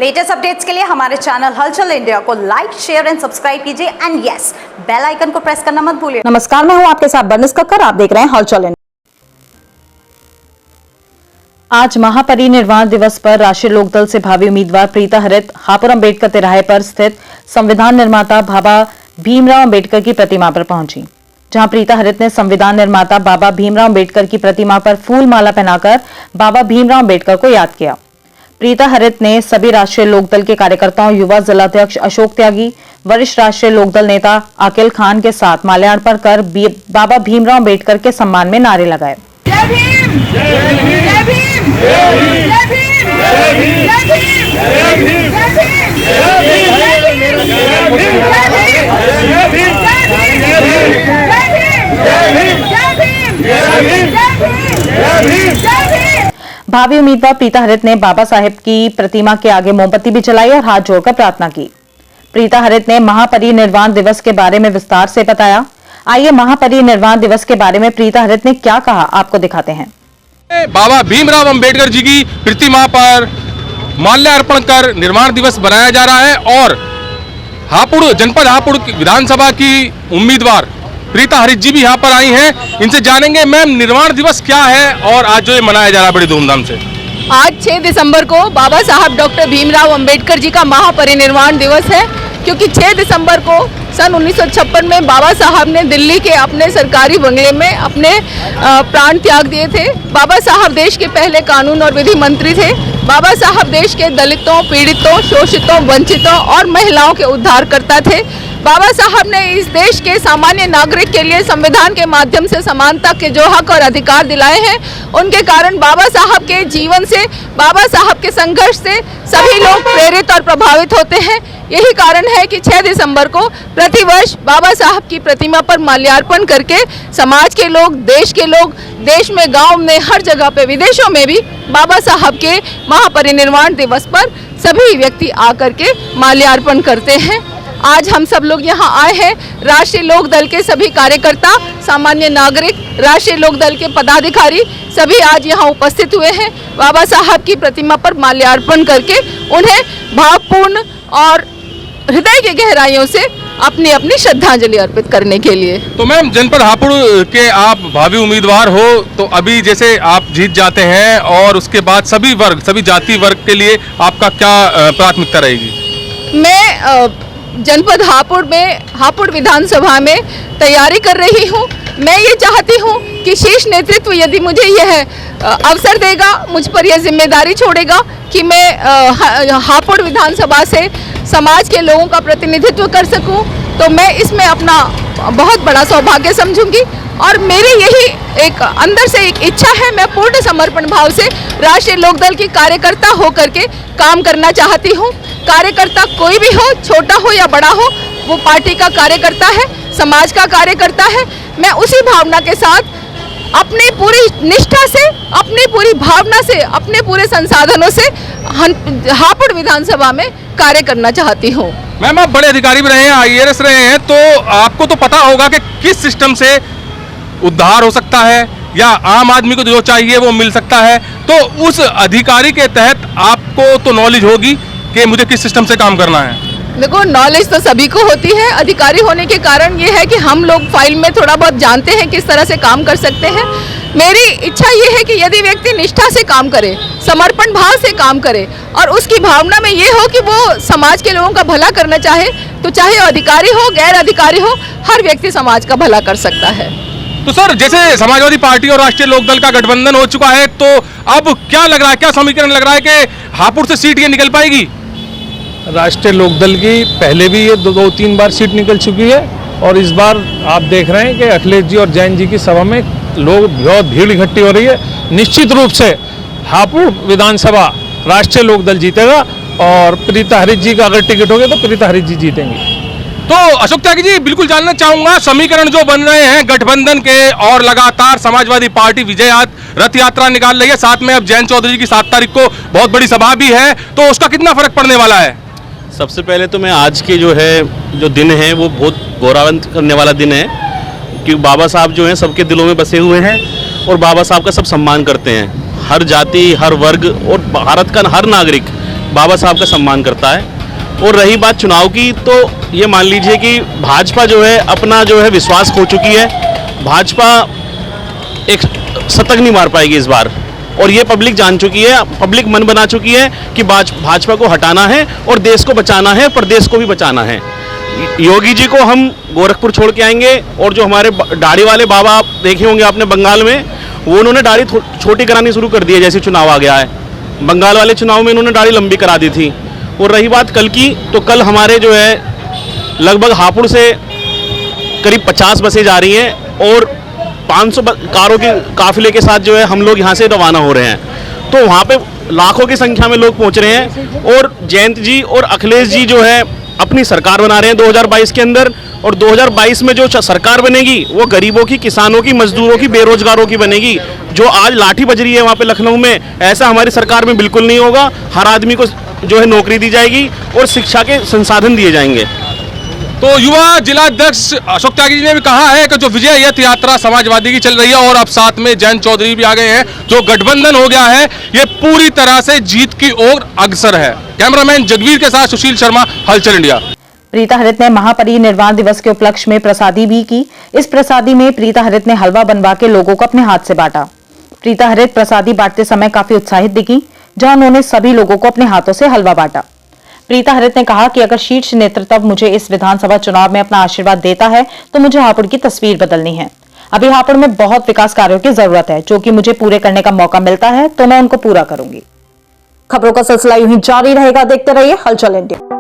Latest updates के लिए हमारे चैनल हलचल इंडिया को लाइक, शेयर एंड सब्सक्राइब कीजिए एंड यस, बेल आइकन को प्रेस करना मत भूलिए। नमस्कार, मैं हूं आपके साथ बर्निस कक्कर, आप देख रहे हैं हलचल इंडिया। आज महापरिनिर्वाण दिवस पर राष्ट्रीय लोकदल से भावी उम्मीदवार प्रीता हरित हापुड़ अम्बेडकर तिराहे पर स्थित संविधान निर्माता बाबा भीमराव अम्बेडकर की प्रतिमा पर पहुंची, जहां प्रीता हरित ने संविधान निर्माता बाबा भीमराव अम्बेडकर की प्रतिमा पर फूल माला पहनाकर बाबा भीमराव अम्बेडकर को याद किया। प्रीता हरित ने सभी राष्ट्रीय लोकदल के कार्यकर्ताओं, युवा जिलाध्यक्ष अशोक त्यागी, वरिष्ठ राष्ट्रीय लोकदल नेता अकिल खान के साथ माल्यार्पण कर बाबा भीमराव अम्बेडकर के सम्मान में नारे लगाए। जय भीम, जय भीम, जय भीम, जय भीम, जय भीम, जय भीम, जय भीम। भावी उम्मीदवार प्रीता हरित ने बाबा साहेब की प्रतिमा के आगे मोमबत्ती भी जलाई और हाथ जोड़कर प्रार्थना की। प्रीता हरित ने महापरिनिर्वाण दिवस के बारे में विस्तार से बताया। आइए महापरिनिर्वाण दिवस के बारे में प्रीता हरित ने क्या कहा आपको दिखाते हैं। बाबा भीमराव अम्बेडकर जी की प्रतिमा पर माल्यार्पण कर निर्माण दिवस बनाया जा रहा है और हापुड़ जनपद हापुड़ विधानसभा की उम्मीदवार प्रीता हरित जी भी यहाँ पर आई हैं। इनसे जानेंगे मैम, निर्माण दिवस क्या है और आज जो ये मनाया जा रहा है बड़ी धूमधाम से। आज 6 दिसंबर को बाबा साहब डॉक्टर भीमराव अंबेडकर जी का महापरिनिर्वाण दिवस है, क्योंकि 6 दिसंबर को सन 1956 में बाबा साहब ने दिल्ली के अपने सरकारी बंगले में अपने प्राण त्याग दिए थे। बाबा साहब देश के पहले कानून और विधि मंत्री थे। बाबा साहब देश के दलितों, पीड़ितों, शोषितों, वंचितों और महिलाओं के उद्धारकर्ता थे। बाबा साहब ने इस देश के सामान्य नागरिक के लिए संविधान के माध्यम से समानता के जो हक और अधिकार दिलाए हैं, उनके कारण बाबा साहब के जीवन से, बाबा साहब के संघर्ष से सभी लोग प्रेरित और प्रभावित होते हैं। यही कारण है कि 6 दिसंबर को प्रतिवर्ष बाबा साहब की प्रतिमा पर माल्यार्पण करके समाज के लोग, देश में, गांव में, हर जगह पे, विदेशों में भी बाबा साहब के महापरिनिर्वाण दिवस पर सभी व्यक्ति आकर के माल्यार्पण करते हैं। आज हम सब लोग यहाँ आए हैं, राष्ट्रीय लोक दल के सभी कार्यकर्ता, सामान्य नागरिक, राष्ट्रीय लोक दल के पदाधिकारी सभी आज यहाँ उपस्थित हुए हैं बाबा साहब की प्रतिमा पर माल्यार्पण करके उन्हें भावपूर्ण और हृदय की गहराइयों से अपनी अपनी श्रद्धांजलि अर्पित करने के लिए। तो मैम, जनपद हापुड़ के आप भावी उम्मीदवार हो, तो अभी जैसे आप जीत जाते हैं और उसके बाद सभी वर्ग, सभी जाति वर्ग के लिए आपका क्या प्राथमिकता रहेगी? मैं जनपद हापुड़ में, हापुड़ विधानसभा में तैयारी कर रही हूँ। मैं ये चाहती हूँ कि शीर्ष नेतृत्व यदि मुझे यह अवसर देगा, मुझ पर यह जिम्मेदारी छोड़ेगा कि मैं हापुड़ विधानसभा से समाज के लोगों का प्रतिनिधित्व कर सकूं, तो मैं इसमें अपना बहुत बड़ा सौभाग्य समझूंगी। और मेरी यही एक अंदर से एक इच्छा है, मैं पूर्ण समर्पण भाव से राष्ट्रीय लोकदल की कार्यकर्ता होकर के काम करना चाहती हूँ। कार्यकर्ता कोई भी हो, छोटा हो या बड़ा हो, वो पार्टी का कार्यकर्ता है, समाज का कार्यकर्ता है। मैं उसी भावना के साथ अपनी पूरी निष्ठा से, अपनी पूरी भावना से, अपने पूरे संसाधनों से हापुड़ विधानसभा में कार्य करना चाहती हूँ। मैम, आप बड़े अधिकारी भी रहे हैं, IAS रहे हैं, तो आपको तो पता होगा कि किस सिस्टम से उद्धार हो सकता है या आम आदमी को जो चाहिए वो मिल सकता है। तो उस अधिकारी के तहत आपको तो नॉलेज होगी कि मुझे किस सिस्टम से काम करना है। देखो, नॉलेज तो सभी को होती है। अधिकारी होने के कारण ये है कि हम लोग फाइल में थोड़ा बहुत जानते हैं किस तरह से काम कर सकते हैं। मेरी इच्छा ये है कि यदि व्यक्ति निष्ठा से काम करे, समर्पण भाव से काम करे और उसकी भावना में ये हो कि वो समाज के लोगों का भला करना चाहे, तो चाहे वो अधिकारी हो, गैर अधिकारी हो, हर व्यक्ति समाज का भला कर सकता है। तो सर, जैसे समाजवादी पार्टी और राष्ट्रीय लोकदल का गठबंधन हो चुका है, तो अब क्या लग रहा है, क्या समीकरण लग रहा है कि हापुड़ से सीट ये निकल पाएगी? राष्ट्रीय लोकदल की पहले भी ये 2-3 बार सीट निकल चुकी है और इस बार आप देख रहे हैं कि अखिलेश जी और जैन जी की सभा में लोग बहुत भीड़ इकट्ठी हो रही है। निश्चित रूप से हापुड़ विधानसभा राष्ट्रीय लोकदल जीतेगा और प्रीता हरित जी का अगर टिकट हो गया तो प्रीता हरित जी जीतेंगे। तो अशोक त्यागी जी, बिल्कुल जानना चाहूंगा, समीकरण जो बन रहे हैं गठबंधन के और लगातार समाजवादी पार्टी विजय रथ यात्रा निकाल रही है, साथ में अब जयंत चौधरी की 7 तारीख को बहुत बड़ी सभा भी है, तो उसका कितना फर्क पड़ने वाला है? सबसे पहले तो मैं आज के जो दिन है वो बहुत गौरवान्वित करने वाला दिन है, कि बाबा साहब जो हैं सबके दिलों में बसे हुए हैं और बाबा साहब का सब सम्मान करते हैं। हर जाति, हर वर्ग और भारत का हर नागरिक बाबा साहब का सम्मान करता है। और रही बात चुनाव की, तो ये मान लीजिए कि भाजपा जो है अपना जो है विश्वास खो चुकी है। भाजपा एक शतक नहीं मार पाएगी इस बार, और ये पब्लिक जान चुकी है, पब्लिक मन बना चुकी है कि भाजपा को हटाना है और देश को बचाना है, प्रदेश को भी बचाना है। योगी जी को हम गोरखपुर छोड़ के आएंगे, और जो हमारे दाढ़ी वाले बाबा आप देखे होंगे आपने बंगाल में, वो उन्होंने दाढ़ी छोटी करानी शुरू कर दी है जैसे चुनाव आ गया है। बंगाल वाले चुनाव में इन्होंने दाढ़ी लंबी करा दी थी। और रही बात कल की, तो कल हमारे जो है लगभग हापुड़ से करीब 50 बसें जा रही हैं और 500 कारों के काफिले के साथ जो है हम लोग यहाँ से रवाना हो रहे हैं। तो वहाँ पे लाखों की संख्या में लोग पहुँच रहे हैं, और जयंत जी और अखिलेश जी जो है अपनी सरकार बना रहे हैं 2022 के अंदर। और 2022 में जो सरकार बनेगी वो गरीबों की, किसानों की, मजदूरों की, बेरोजगारों की बनेगी। जो आज लाठी बज रही है वहाँ पे लखनऊ में, ऐसा हमारी सरकार में बिल्कुल नहीं होगा। हर आदमी को जो है नौकरी दी जाएगी और शिक्षा के संसाधन दिए जाएंगे। तो युवा जिलाध्यक्ष अशोक त्यागी जी ने भी कहा है कि जो विजय रथ यात्रा समाजवादी की चल रही है, और अब साथ में जयंत चौधरी भी आ गए हैं, जो गठबंधन हो गया है ये पूरी तरह से जीत की ओर अग्रसर है। कैमरामैन जगवीर के साथ सुशील शर्मा, हलचल इंडिया। प्रीता हरित ने महापरिनिर्वाण दिवस के उपलक्ष्य में प्रसादी भी की। इस प्रसादी में प्रीता हरित ने हलवा बनवा के लोगों को अपने हाथ से बांटा। प्रीता हरित प्रसादी बांटते समय काफी उत्साहित दिखी, जहां उन्होंने सभी लोगों को अपने हाथों से हलवा बांटा। प्रीता हरित ने कहा कि अगर शीर्ष नेतृत्व मुझे इस विधानसभा चुनाव में अपना आशीर्वाद देता है तो मुझे हापुड़ की तस्वीर बदलनी है। अभी हापुड़ में बहुत विकास कार्यों की जरूरत है, जो कि मुझे पूरे करने का मौका मिलता है तो मैं उनको पूरा करूंगी। खबरों का सिलसिला यूं ही जारी रहेगा, देखते रहिए हलचल इंडिया।